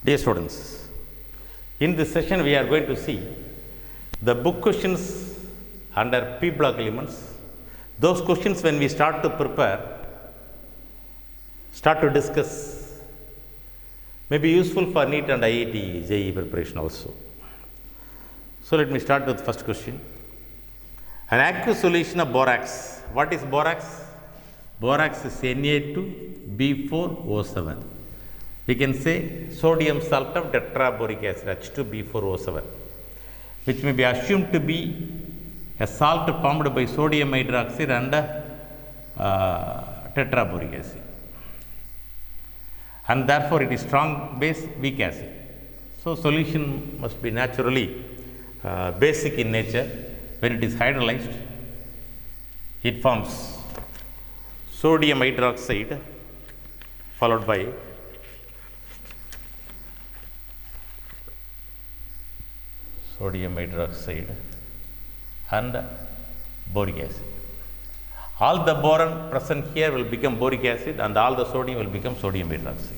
Dear students, in this session we are going to see the book questions under P block elements. Those questions when we start to prepare, start to discuss, may be useful for NEET and IIT JEE preparation also. So let me start with the first question. An aqueous solution of borax. What is borax? Borax is Na2B4O7. We can say sodium salt of tetraboric acid H2B4O7, which may be assumed to be a salt formed by sodium hydroxide and tetraboric acid, and therefore it is strong base, weak acid. So solution must be naturally basic in nature. When it is hydrolyzed, it forms sodium hydroxide followed by sodium hydroxide and boric acid. All the boron present here will become boric acid and all the sodium will become sodium hydroxide.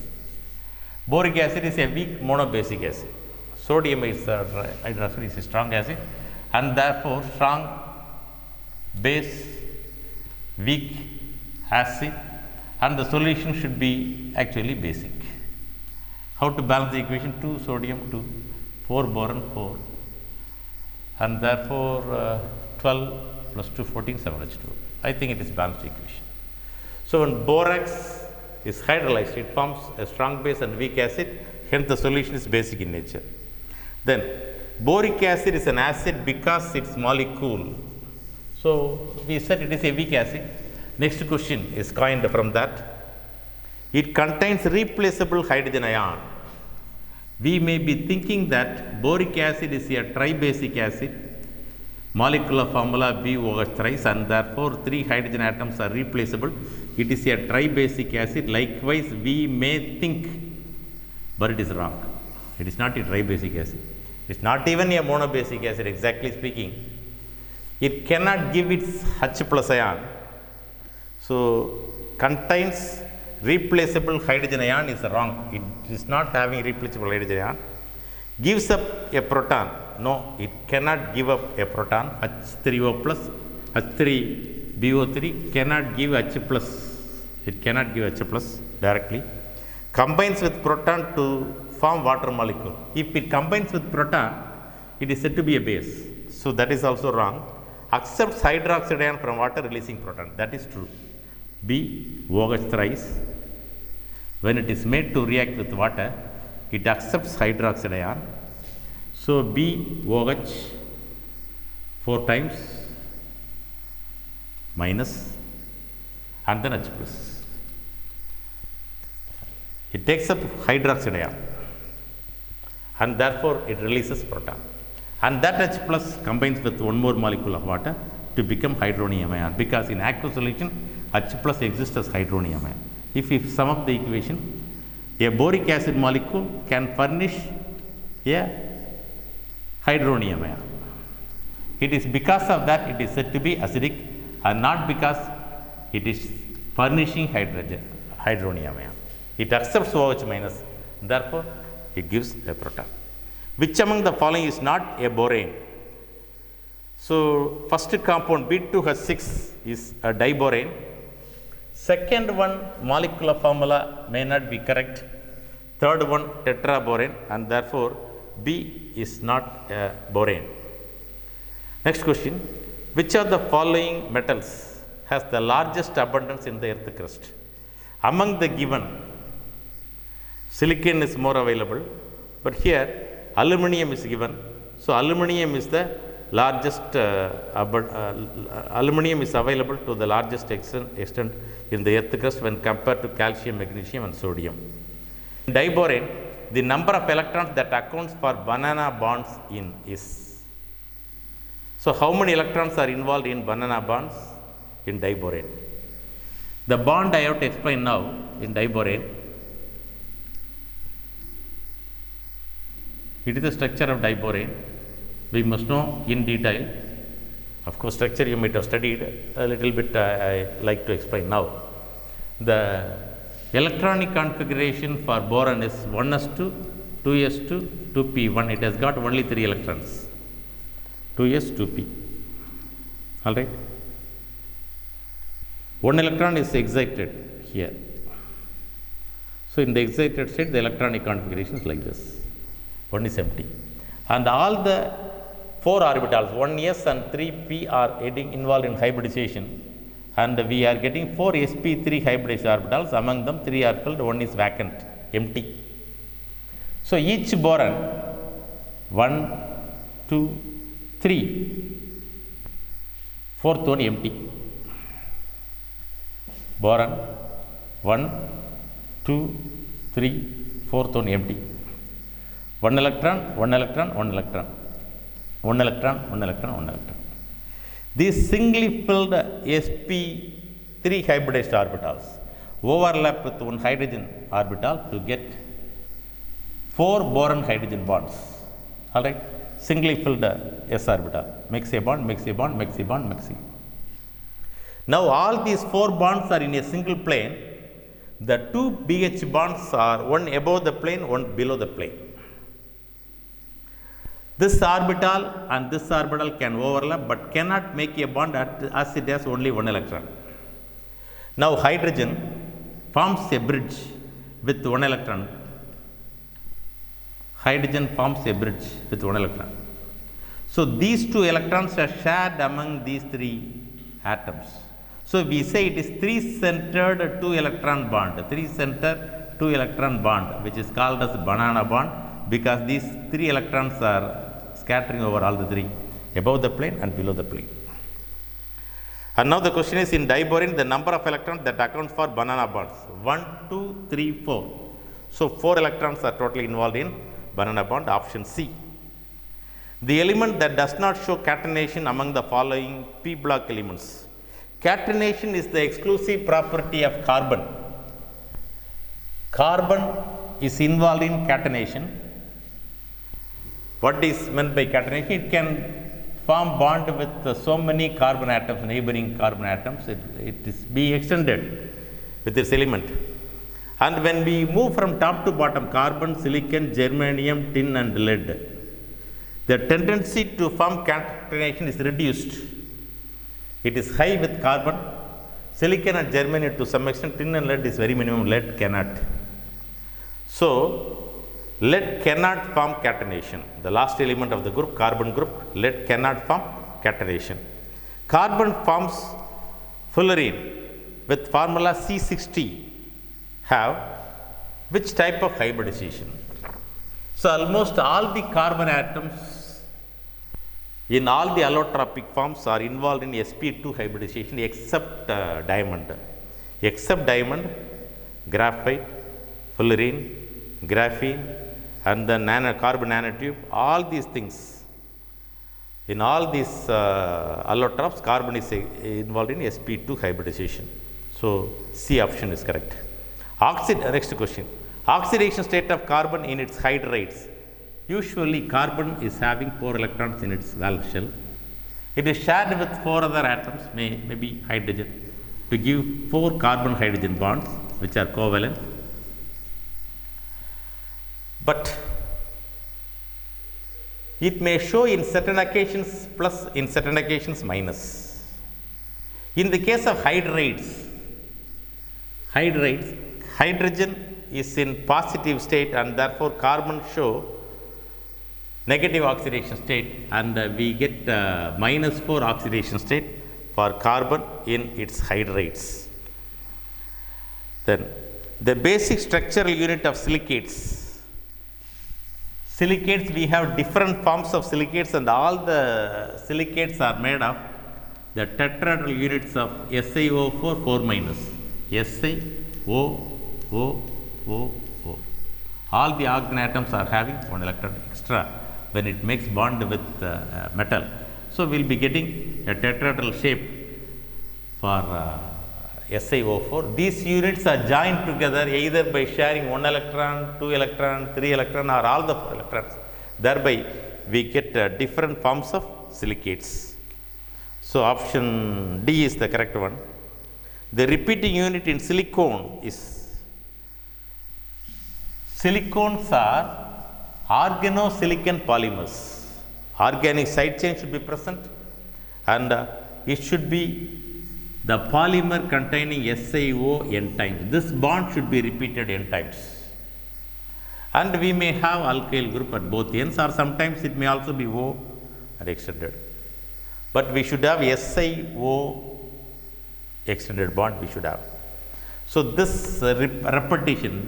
Boric acid is a weak monobasic acid. Sodium hydroxide is a strong acid, and therefore strong base, weak acid, and the solution should be actually basic. How to balance the equation? 2 sodium, 2, 4 boron, 4, and therefore 12 plus 2, 14, 7H2. I think it is balanced equation. So when borax is hydrolyzed, it forms a strong base and weak acid, hence the solution is basic in nature. Then boric acid is an acid because its molecule. So we said it is a weak acid. Next question is coined from that. It contains replaceable hydrogen ion. We may be thinking that boric acid is a tribasic acid, molecular formula BOH thrice, and therefore 3 hydrogen atoms are replaceable. It is a tribasic acid. Likewise, we may think, but it is wrong. It is not a tribasic acid. It is not even a monobasic acid, exactly speaking. It cannot give its H plus ion. So, contains replaceable hydrogen ion is wrong. It is not having replaceable hydrogen ion. Gives up a proton. No, it cannot give up a proton. H3O plus, H3BO3 cannot give H plus. It cannot give H plus directly. Combines with proton to form water molecule. If it combines with proton, it is said to be a base. So that is also wrong. Accepts hydroxide ion from water releasing proton. That is true. B, OH thrice. When it is made to react with water, it accepts hydroxide ion. So B, OH 4 times minus and then H plus. It takes up hydroxide ion and therefore it releases proton. And that H plus combines with one more molecule of water to become hydronium ion, because in aqueous solution H plus exists as hydronium ion. If we sum up the equation, a boric acid molecule can furnish a hydronium ion. It is because of that it is said to be acidic and not because it is furnishing hydronium ion. It accepts OH minus, therefore it gives a proton. Which among the following is not a borane? So first compound B2H6 is a diborane. Second one, molecular formula may not be correct. Third one, tetraborane, and therefore B is not a borane. Next question. Which of the following metals has the largest abundance in the earth crust? Among the given, silicon is more available, but here aluminum is given. So aluminum is the largest, aluminum is available to the largest extent in the earth crust when compared to calcium, magnesium and sodium. In diborane, the number of electrons that accounts for banana bonds in is. So how many electrons are involved in banana bonds in diborane? The bond I have to explain now in diborane. It is the structure of diborane. We must know in detail. Of course, structure you might have studied a little bit. I like to explain now. The electronic configuration for boron is 1s2 2s2 2p1, it has got only 3 electrons, 2s 2p, all right. One electron is excited here. So in the excited state, the electronic configuration is like this. One is empty. And all the 4 orbitals, 1s and 3p are involved in hybridization. And we are getting 4 sp3 hybridized orbitals. Among them, 3 are filled, 1 is vacant, empty. So each boron, 1, 2, 3, 4th one empty. Boron, 1, 2, 3, 4th one empty. 1 electron, 1 electron, 1 electron, 1 electron, 1 electron, 1 electron. These singly filled sp3 hybridized orbitals overlap with one hydrogen orbital to get 4 boron hydrogen bonds. All right, singly filled s orbital, makes a bond, makes a bond, makes a bond, makes a. Now all these 4 bonds are in a single plane. The 2 BH bonds are one above the plane, one below the plane. This orbital and this orbital can overlap but cannot make a bond as it has only 1 electron. Now hydrogen forms a bridge with 1 electron. Hydrogen forms a bridge with 1 electron. So these 2 electrons are shared among these 3 atoms. So we say it is 3-centered 2 electron bond, 3-center 2 electron bond, which is called as banana bond, because these 3 electrons are scattering over all the 3, above the plane and below the plane. And now the question is, in diborane, the number of electrons that account for banana bonds, 1, 2, 3, 4. So 4 electrons are totally involved in banana bond, option C. The element that does not show catenation among the following p block elements. Catenation is the exclusive property of carbon. Carbon is involved in catenation. What is meant by catenation? It can form bond with so many carbon atoms, neighboring carbon atoms. It is be extended with this element. And when we move from top to bottom, carbon, silicon, germanium, tin and lead, the tendency to form catenation is reduced. It is high with carbon, silicon and germanium to some extent, tin and lead is very minimum, lead cannot. So lead cannot form catenation. The last element of the group, carbon group, lead cannot form catenation. Carbon forms fullerene with formula C60. Have which type of hybridization? So almost all the carbon atoms in all the allotropic forms are involved in sp2 hybridization except diamond. Except diamond, graphite, fullerene, graphene and the carbon nanotube, all these things, in all these allotropes, carbon is involved in sp2 hybridization. So C option is correct. Next question. Oxidation state of carbon in its hydrides. Usually carbon is having 4 electrons in its valence shell. It is shared with 4 other atoms, maybe hydrogen, to give 4 carbon hydrogen bonds which are covalent. But it may show in certain occasions plus, in certain occasions minus. In the case of hydrides, hydrogen is in positive state and therefore carbon show negative oxidation state, and we get -4 oxidation state for carbon in its hydrides. Then the basic structural unit of silicates. Silicates, we have different forms of silicates and all the silicates are made of the tetrahedral units of SiO4 4-. SiO4. All the oxygen atoms are having 1 electron extra when it makes bond with metal. So we will be getting a tetrahedral shape for SiO4. These units are joined together either by sharing 1 electron, 2 electron, 3 electron or all the 4 electrons. Thereby we get different forms of silicates. So option D is the correct one. The repeating unit in silicon is, silicones are organosilicon polymers. Organic side chain should be present, and it should be the polymer containing SiO n times. This bond should be repeated n times. And we may have alkyl group at both ends, or sometimes it may also be O and extended. But we should have SiO extended bond we should have. So this repetition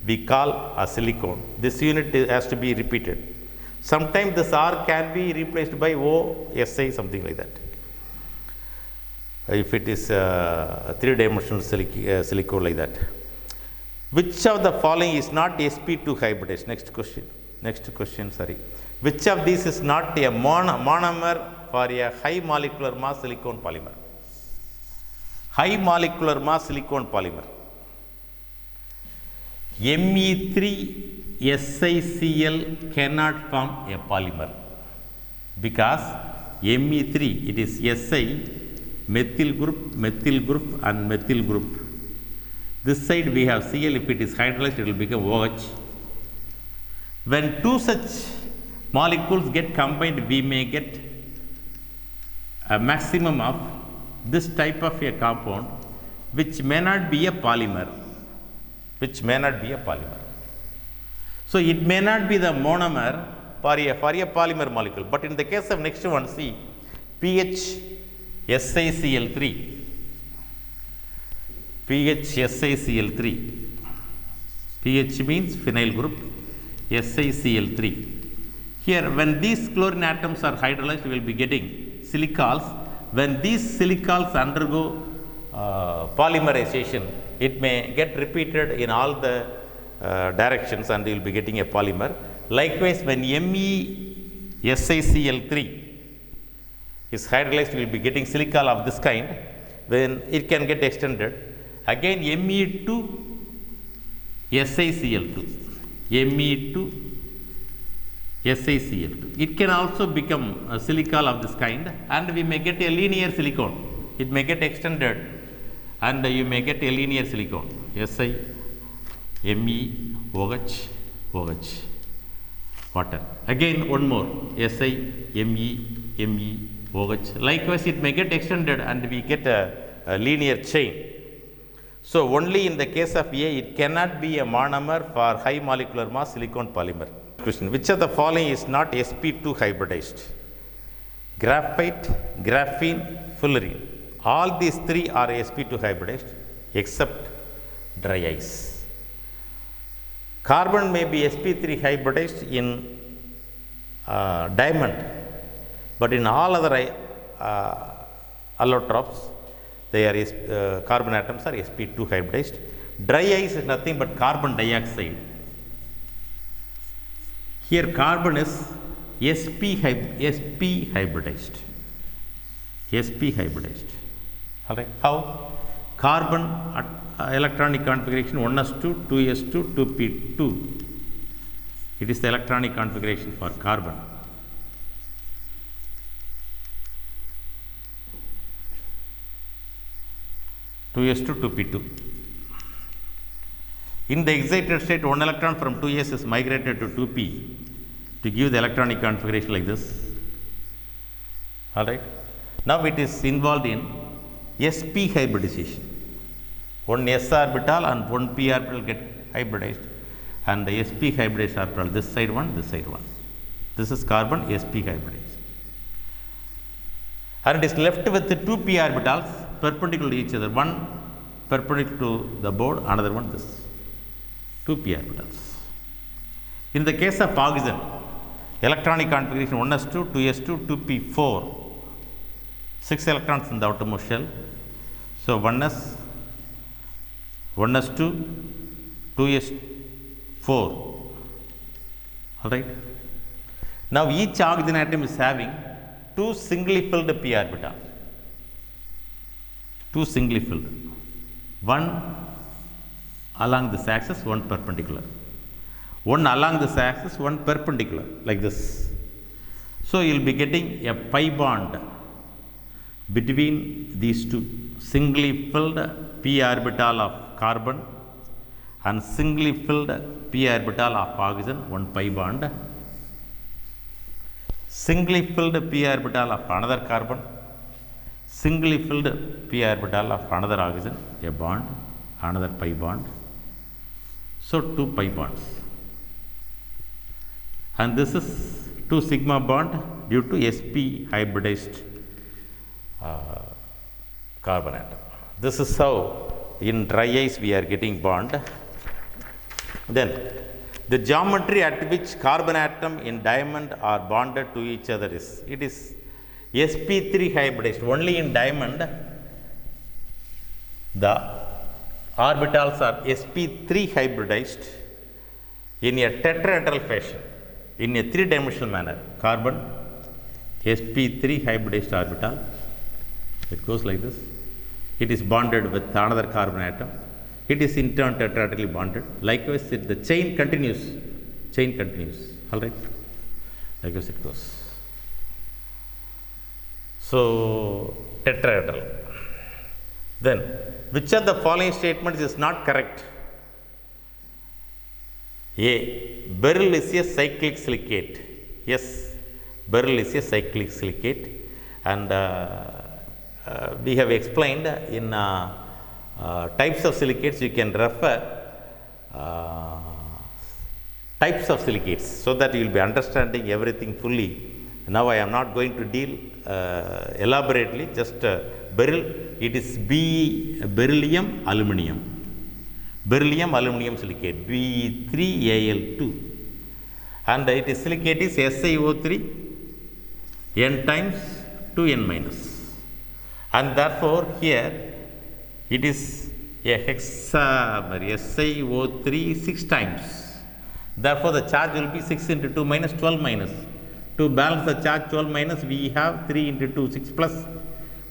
we call a silicone. This unit has to be repeated. Sometimes this R can be replaced by OSI, something like that. If it is three-dimensional silicone like that. Which of the following is not sp2 hybridized? Next question, sorry. Which of these is not a monomer for a high molecular mass silicone polymer? High molecular mass silicone polymer. Me3SiCl cannot form a polymer because Me3, it is Si, methyl group and methyl group. This side we have Cl. If it is hydrolyzed, it will become OH. When two such molecules get combined, we may get a maximum of this type of a compound, which may not be a polymer. So it may not be the monomer for a polymer molecule. But in the case of next one, see, PHSiCl3. PH means phenyl group, SiCl3. Here, when these chlorine atoms are hydrolyzed, we will be getting silicols. When these silicols undergo polymerization, it may get repeated in all the directions and you will be getting a polymer. Likewise, when MESiCl3 is hydrolyzed, we will be getting silicol of this kind. When it can get extended, again Me2SiCl2. It can also become a silicol of this kind, and we may get a linear silicone. It may get extended, and you may get a linear silicone. Si, Me, OH, OH, water. Again, one more. Si, Me, OH. Likewise, it may get extended, and we get a linear chain. So only in the case of A, it cannot be a monomer for high molecular mass silicone polymer. Question: which of the following is not sp2 hybridized? Graphite, graphene, fullerene. All these three are sp2 hybridized except dry ice. Carbon may be sp3 hybridized in diamond, but in all other allotropes, they are carbon atoms are sp2 hybridized. Dry ice is nothing but carbon dioxide. Here carbon is sp hybridized. All right. How? Carbon at electronic configuration 1s2, 2s2, 2p2. It is the electronic configuration for carbon. Two s to 2p2. In the excited state, one electron from 2s is migrated to 2p to give the electronic configuration like this. All right. Now it is involved in sp hybridization. One s orbital and one p orbital get hybridized, and the sp hybridized orbital, this side one, this side one. This is carbon sp hybridized, and it is left with the two p orbitals perpendicular to each other. One perpendicular to the board, another one this. Two p orbitals. In the case of oxygen, electronic configuration 1s2, 2s2, 2p4. 6 electrons in the outermost shell. So 1s, 1s2, 2s4. All right. Now each oxygen atom is having two singly filled p orbitals. Two singly filled. One along this axis, one perpendicular. One along this axis, one perpendicular, like this. So you will be getting a pi bond between these two singly filled p orbital of carbon and singly filled p orbital of oxygen 1 pi bond, singly filled p orbital of another carbon, singly filled p orbital of another oxygen, a bond, another pi bond. So 2 pi bonds. And this is 2 sigma bond due to sp hybridized carbon atom. This is how in dry ice we are getting bond. Then the geometry at which carbon atom in diamond are bonded to each other is, it is sp3 hybridized. Only in diamond the orbitals are sp3 hybridized in a tetrahedral fashion, in a 3-dimensional manner. Carbon sp3 hybridized orbital, it goes like this. It is bonded with another carbon atom. It is in turn tetrahedrali bonded. Likewise, the chain continues. All right. Likewise, it goes. So tetrahedral. Then, which of the following statements is not correct? A. Beryl is a cyclic silicate. Yes, beryl is a cyclic silicate, and we have explained in types of silicates. You can refer types of silicates so that you will be understanding everything fully. Now I am not going to deal elaborately, just beryl. It is beryllium aluminium silicate, Be3Al2, and it is silicate is SiO3 n times 2n minus, and therefore here it is a hexamer SiO3 6 times. Therefore the charge will be 6 into 2 minus 12 minus. To balance the charge 12 minus, we have 3 into 2 6 plus,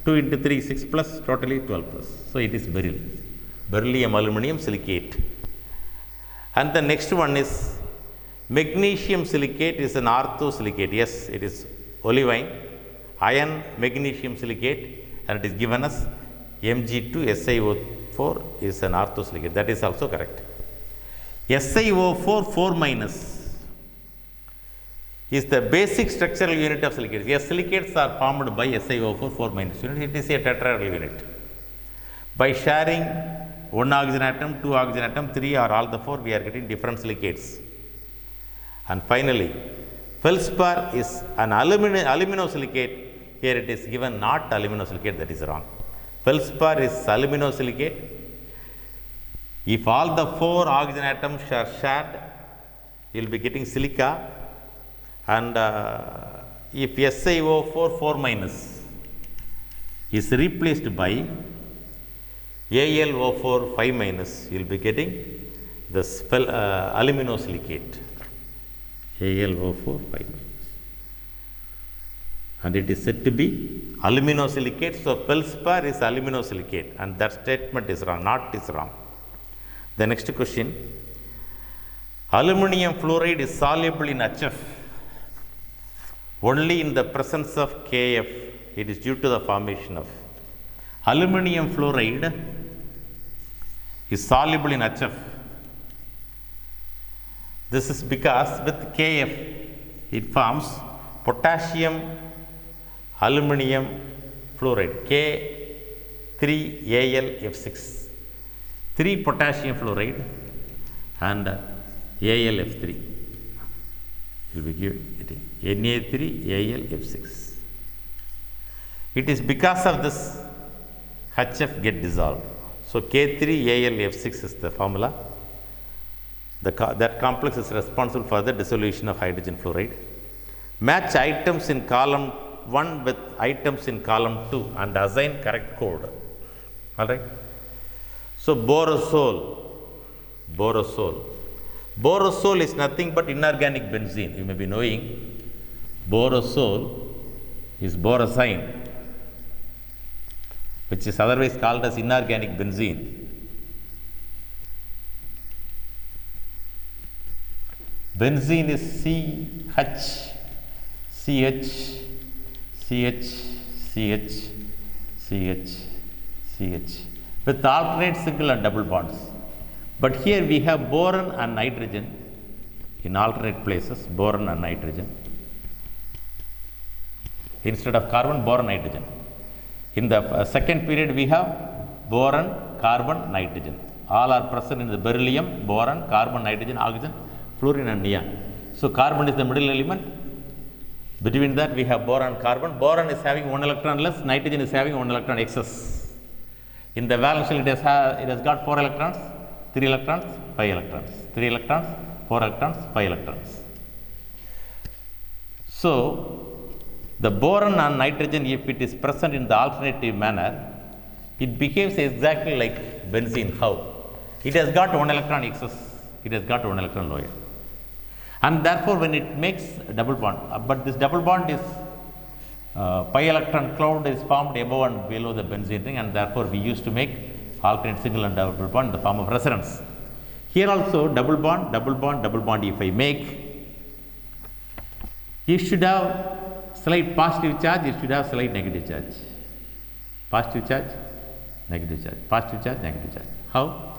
2 into 3 6 plus, totally 12 plus. So it is beryl, beryllium aluminium silicate. And the next one is magnesium silicate is an orthosilicate. Yes, it is olivine iron magnesium silicate, and it is given as Mg2SiO4 is an orthosilicate. That is also correct. SiO4 4 minus is the basic structural unit of silicates. Yes, silicates are formed by SiO4 4 minus unit. It is a tetrahedral unit. By sharing 1 oxygen atom, 2 oxygen atom, 3 or all the 4, we are getting different silicates. And finally, feldspar is an aluminosilicate. Here it is given not aluminosilicate, that is wrong. Feldspar is aluminosilicate. If all the 4 oxygen atoms are shared, you will be getting silica. And if SiO4 4 minus is replaced by AlO4 5 minus, you will be getting this aluminosilicate, AlO4 5 minus. And it is said to be aluminosilicate. So feldspar is aluminosilicate, and that statement is wrong, not is wrong. The next question, aluminum fluoride is soluble in HF only in the presence of Kf. It is due to the formation of aluminum fluoride is soluble in HF. This is because with Kf it forms potassium aluminum fluoride, K3Al(F6), 3 potassium fluoride and AlF3. You will be getting Na3Al(F6). It is because of this HF get dissolved. So K3Al(F6) is the formula. That complex is responsible for the dissolution of hydrogen fluoride. Match items in column 1 with items in column 2 and assign correct code. All right. So borosol is nothing but inorganic benzene. You may be knowing borosol is borosine, which is otherwise called as inorganic benzene. Benzene is CH with alternate single and double bonds. But here we have boron and nitrogen in alternate places, boron and nitrogen. Instead of carbon, boron, nitrogen. In the second period, we have boron, carbon, nitrogen. All are present in the beryllium, boron, carbon, nitrogen, oxygen, fluorine and neon. So carbon is the middle element. Between that, we have boron, carbon. Boron is having 1 electron less, nitrogen is having 1 electron excess. In the valence shell, it has got 4 electrons, 3 electrons, 5 electrons, 3 electrons, 4 electrons, 5 electrons. So, the boron and nitrogen, if it is present in the alternative manner, it behaves exactly like benzene. How? It has got 1 electron excess, it has got 1 electron lower. And therefore, when it makes a double bond, but this double bond is pi electron cloud is formed above and below the benzene ring, and therefore we used to make alternate single and double bond in the form of resonance. Here also double bond, double bond, double bond if I make, you should have slight positive charge, you should have slight negative charge. Positive charge, negative charge, positive charge, negative charge. How?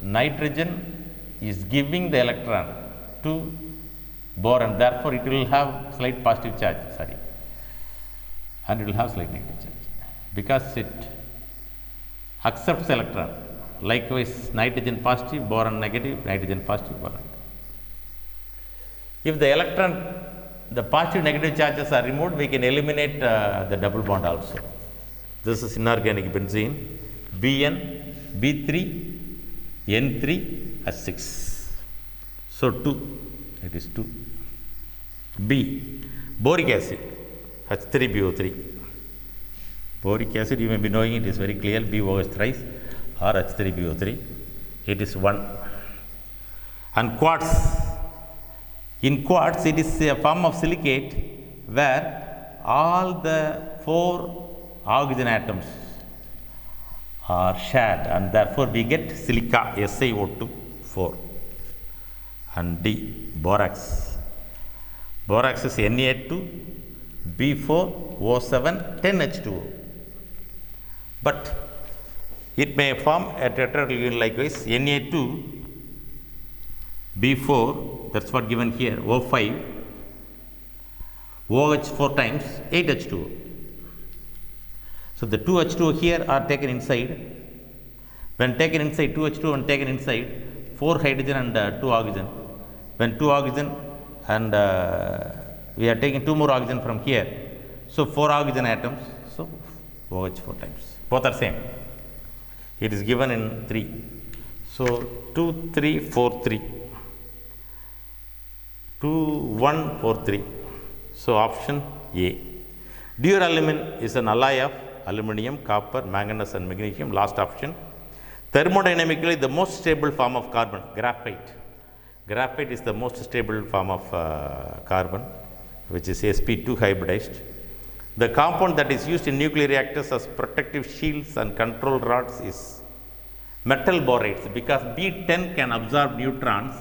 Nitrogen is giving the electron to boron, therefore it will have slight positive charge, and it will have slight negative charge because it accepts electron. Likewise, nitrogen positive, boron negative, nitrogen positive, boron negative. If the electron, the positive negative charges are removed, we can eliminate the double bond also. This is inorganic benzene, Bn, B3, N3, H6. So 2, it is 2. B, boric acid, H3BO3. Boric acid, you may be knowing it is very clear, BOH thrice or H3BO3. It is 1. And quartz. In quartz, it is a form of silicate where all the 4 oxygen atoms are shared, and therefore we get silica, SiO2 4. And D, borax. Borax is Na2, B4, O7, 10H2O. But it may form a tetrahedral likewise, Na2, B4, that's what given here, O5, OH 4 times, 8H2O. So the 2 H2O here are taken inside. When taken inside, 2 H2O and taken inside, 4 hydrogen and 2 oxygen. When 2 oxygen and we are taking 2 more oxygen from here. So 4 oxygen atoms, so OH 4 times. Both are same. It is given in 3. So 2, 3, 4, 3. 2, 1, 4, 3. So option A. Duralumin is an alloy of aluminum, copper, manganese and magnesium. Last option. Thermodynamically, the most stable form of carbon, graphite. Graphite is the most stable form of carbon, which is sp2 hybridized. The compound that is used in nuclear reactors as protective shields and control rods is metal borates, because B10 can absorb neutrons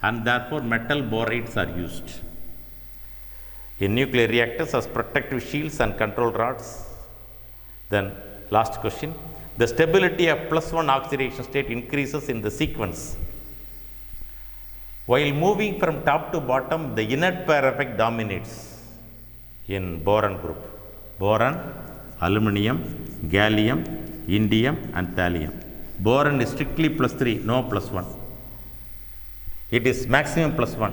and therefore metal borates are used in nuclear reactors as protective shields and control rods. Then last question, the stability of +1 oxidation state increases in the sequence. While moving from top to bottom, the inert pair effect dominates in boron group. Boron, aluminum, gallium, indium and thallium. Boron is strictly +3, no +1. It is maximum +1.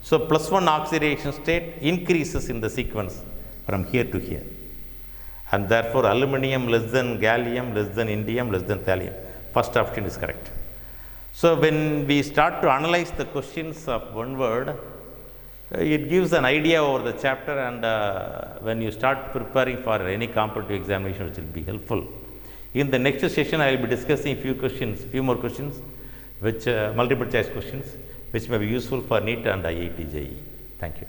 So +1 oxidation state increases in the sequence from here to here. And therefore, aluminum less than gallium, less than indium, less than thallium. First option is correct. So when we start to analyze the questions of one word, it gives an idea over the chapter, and when you start preparing for any competitive examination, it will be helpful. In the next session, I will be discussing few more questions, which multiple choice questions, which may be useful for NEET and IIT JEE. Thank you.